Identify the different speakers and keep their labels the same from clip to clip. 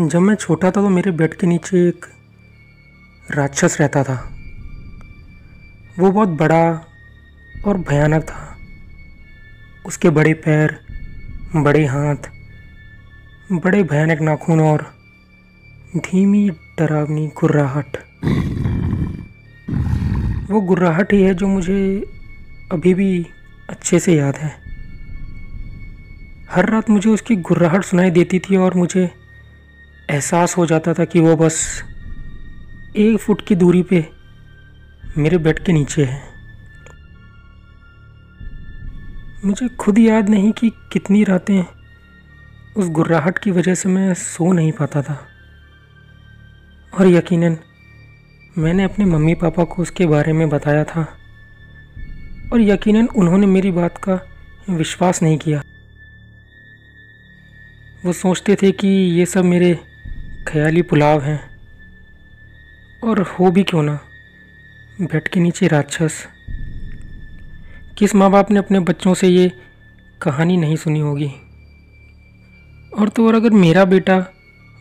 Speaker 1: जब मैं छोटा था तो मेरे बेड के नीचे एक राक्षस रहता था। वो बहुत बड़ा और भयानक था। उसके बड़े पैर, बड़े हाथ, बड़े भयानक नाखून और धीमी डरावनी गुर्राहट। वो गुर्राहट ही है जो मुझे अभी भी अच्छे से याद है। हर रात मुझे उसकी गुर्राहट सुनाई देती थी और मुझे एहसास हो जाता था कि वो बस 1 फुट की दूरी पे मेरे बेड के नीचे है। मुझे खुद याद नहीं कि कितनी रातें उस गुर्राहट की वजह से मैं सो नहीं पाता था। और यकीनन मैंने अपने मम्मी पापा को उसके बारे में बताया था और यकीनन उन्होंने मेरी बात का विश्वास नहीं किया। वो सोचते थे कि ये सब मेरे ख्याली पुलाव हैं और हो भी क्यों ना, बेड के नीचे राक्षस। किस माँ बाप ने अपने बच्चों से ये कहानी नहीं सुनी होगी। और तो और अगर मेरा बेटा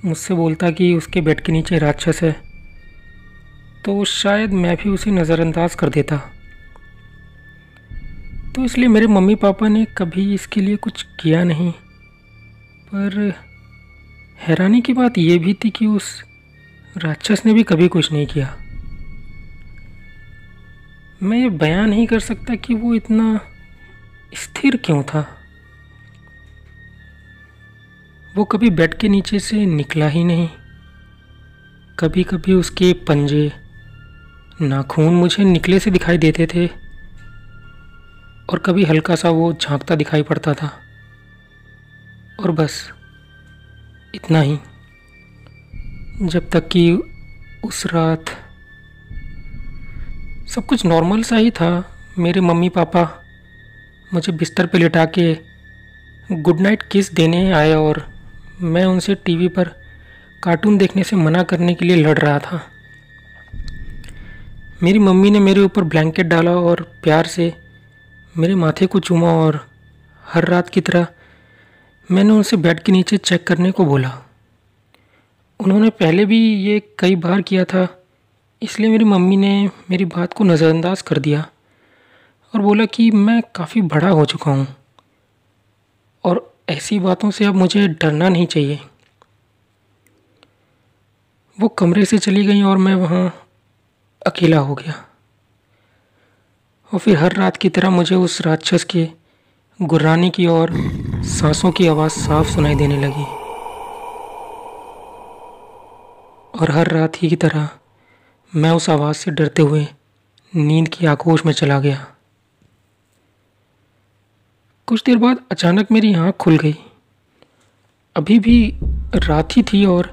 Speaker 1: मुझसे बोलता कि उसके बेड के नीचे राक्षस है तो शायद मैं भी उसे नज़रअंदाज कर देता। तो इसलिए मेरे मम्मी पापा ने कभी इसके लिए कुछ किया नहीं। पर हैरानी की बात यह भी थी कि उस राक्षस ने भी कभी कुछ नहीं किया। मैं ये बयान नहीं कर सकता कि वो इतना स्थिर क्यों था। वो कभी बेड के नीचे से निकला ही नहीं। कभी कभी उसके पंजे, नाखून मुझे निकले से दिखाई देते थे और कभी हल्का सा वो झांकता दिखाई पड़ता था। और बस इतना ही। जब तक कि उस रात सब कुछ नॉर्मल सा ही था। मेरे मम्मी पापा मुझे बिस्तर पे लिटा के गुड नाइट किस देने आए और मैं उनसे टीवी पर कार्टून देखने से मना करने के लिए लड़ रहा था। मेरी मम्मी ने मेरे ऊपर ब्लैंकेट डाला और प्यार से मेरे माथे को चूमा और हर रात की तरह मैंने उनसे बेड के नीचे चेक करने को बोला। उन्होंने पहले भी ये कई बार किया था, इसलिए मेरी मम्मी ने मेरी बात को नज़रअंदाज कर दिया और बोला कि मैं काफ़ी बड़ा हो चुका हूँ और ऐसी बातों से अब मुझे डरना नहीं चाहिए। वो कमरे से चली गई और मैं वहाँ अकेला हो गया। और फिर हर रात की तरह मुझे उस राक्षस के गुर्राने की और सांसों की आवाज़ साफ सुनाई देने लगी। और हर रात ही की तरह मैं उस आवाज़ से डरते हुए नींद की आगोश में चला गया। कुछ देर बाद अचानक मेरी आँख खुल गई। अभी भी रात ही थी और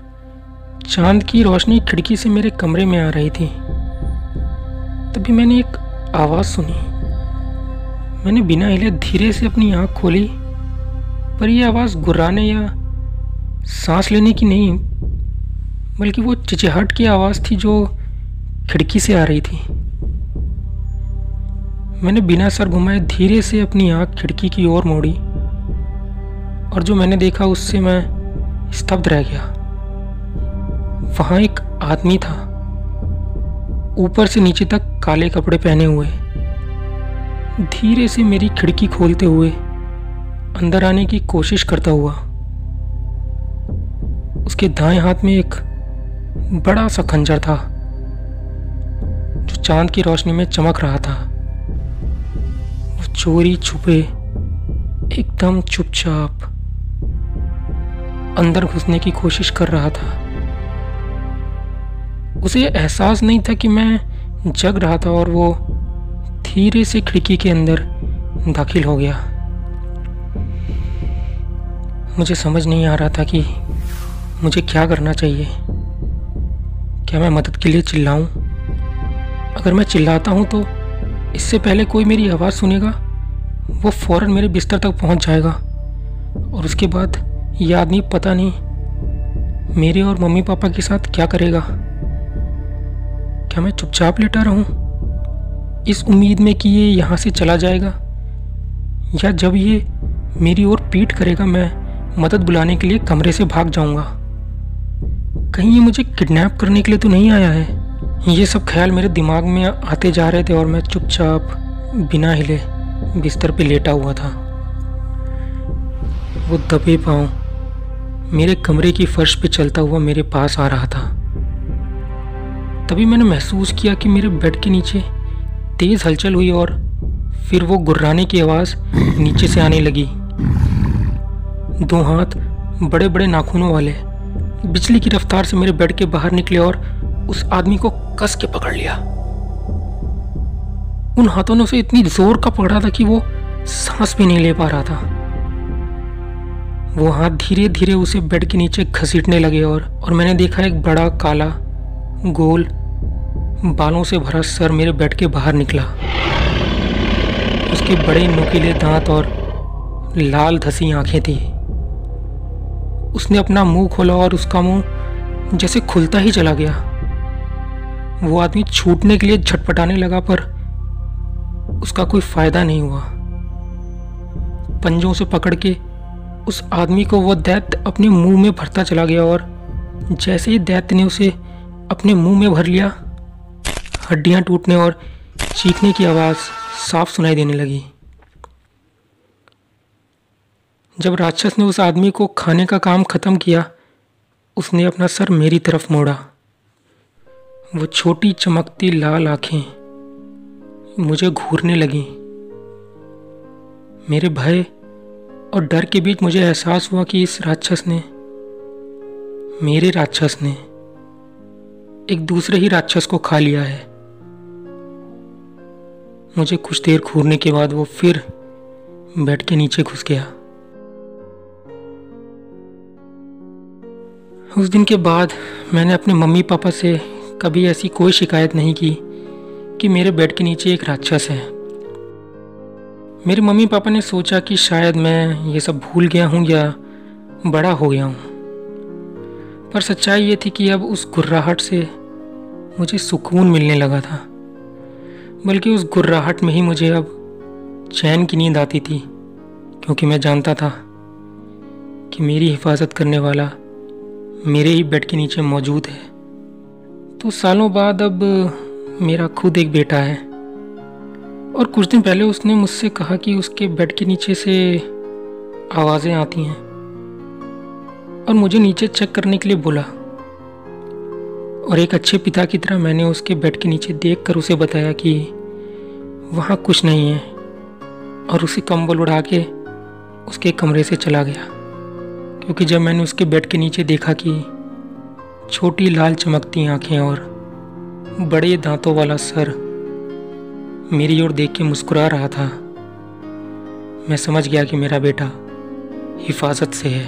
Speaker 1: चांद की रोशनी खिड़की से मेरे कमरे में आ रही थी। तभी मैंने एक आवाज़ सुनी। मैंने बिना हिले धीरे से अपनी आँख खोली, पर यह आवाज़ गुर्राने या सांस लेने की नहीं, बल्कि वो चिचिहाट की आवाज़ थी जो खिड़की से आ रही थी। मैंने बिना सर घुमाए धीरे से अपनी आँख खिड़की की ओर मोड़ी और जो मैंने देखा उससे मैं स्तब्ध रह गया। वहाँ एक आदमी था, ऊपर से नीचे तक काले कपड़े पहने हुए, धीरे से मेरी खिड़की खोलते हुए अंदर आने की कोशिश करता हुआ। उसके दाएं हाथ में एक बड़ा सा खंजर था जो चांद की रोशनी में चमक रहा था। वो चोरी छुपे एकदम चुपचाप अंदर घुसने की कोशिश कर रहा था। उसे एहसास नहीं था कि मैं जग रहा था और वो धीरे से खिड़की के अंदर दाखिल हो गया। मुझे समझ नहीं आ रहा था कि मुझे क्या करना चाहिए। क्या मैं मदद के लिए चिल्लाऊं? अगर मैं चिल्लाता हूं तो इससे पहले कोई मेरी आवाज़ सुनेगा, वो फौरन मेरे बिस्तर तक पहुंच जाएगा और उसके बाद यह आदमी पता नहीं मेरे और मम्मी पापा के साथ क्या करेगा। क्या मैं चुपचाप लेटा रहूं इस उम्मीद में कि ये यहाँ से चला जाएगा, या जब ये मेरी ओर पीठ करेगा, मैं मदद बुलाने के लिए कमरे से भाग जाऊंगा। कहीं ये मुझे किडनैप करने के लिए तो नहीं आया है। ये सब ख्याल मेरे दिमाग में आते जा रहे थे और मैं चुपचाप बिना हिले बिस्तर पे लेटा हुआ था। वो दबे पांव मेरे कमरे की फर्श पे चलता हुआ मेरे पास आ रहा था। तभी मैंने महसूस किया कि मेरे बेड के नीचे तेज हलचल हुई और फिर वो गुर्राने की आवाज़ नीचे से आने लगी। 2 हाथ बड़े बड़े नाखूनों वाले बिजली की रफ्तार से मेरे बेड के बाहर निकले और उस आदमी को कस के पकड़ लिया। उन हाथों ने उसे इतनी जोर का पकड़ा था कि वो सांस भी नहीं ले पा रहा था। वो हाथ धीरे धीरे उसे बेड के नीचे घसीटने लगे और मैंने देखा एक बड़ा काला गोल बालों से भरा सर मेरे बेड के बाहर निकला। उसके बड़े नुकीले दांत और लाल धसी आंखें थी। उसने अपना मुंह खोला और उसका मुंह जैसे खुलता ही चला गया। वो आदमी छूटने के लिए झटपटाने लगा पर उसका कोई फायदा नहीं हुआ। पंजों से पकड़ के उस आदमी को वो दैत्य अपने मुंह में भरता चला गया और जैसे ही दैत्य ने उसे अपने मुंह में भर लिया, हड्डियां टूटने और चीखने की आवाज़ साफ सुनाई देने लगी। जब राक्षस ने उस आदमी को खाने का काम खत्म किया, उसने अपना सर मेरी तरफ मोड़ा। वो छोटी चमकती लाल आंखें मुझे घूरने लगीं। मेरे भय और डर के बीच मुझे एहसास हुआ कि इस मेरे राक्षस ने एक दूसरे ही राक्षस को खा लिया है। मुझे कुछ देर घूरने के बाद वो फिर बेड के नीचे घुस गया। उस दिन के बाद मैंने अपने मम्मी पापा से कभी ऐसी कोई शिकायत नहीं की कि मेरे बेड के नीचे एक राक्षस है। मेरे मम्मी पापा ने सोचा कि शायद मैं ये सब भूल गया हूँ या बड़ा हो गया हूँ, पर सच्चाई ये थी कि अब उस गुर्राहट से मुझे सुकून मिलने लगा था। बल्कि उस गुर्राहट में ही मुझे अब चैन की नींद आती थी, क्योंकि मैं जानता था कि मेरी हिफाजत करने वाला मेरे ही बेड के नीचे मौजूद है। तो सालों बाद अब मेरा खुद एक बेटा है और कुछ दिन पहले उसने मुझसे कहा कि उसके बेड के नीचे से आवाज़ें आती हैं और मुझे नीचे चेक करने के लिए बोला। और एक अच्छे पिता की तरह मैंने उसके बेड के नीचे देखकर उसे बताया कि वहाँ कुछ नहीं है और उसे कंबल उड़ा के उसके कमरे से चला गया। क्योंकि जब मैंने उसके बेड के नीचे देखा कि छोटी लाल चमकती आंखें और बड़े दांतों वाला सर मेरी ओर देख के मुस्कुरा रहा था, मैं समझ गया कि मेरा बेटा हिफाजत से है।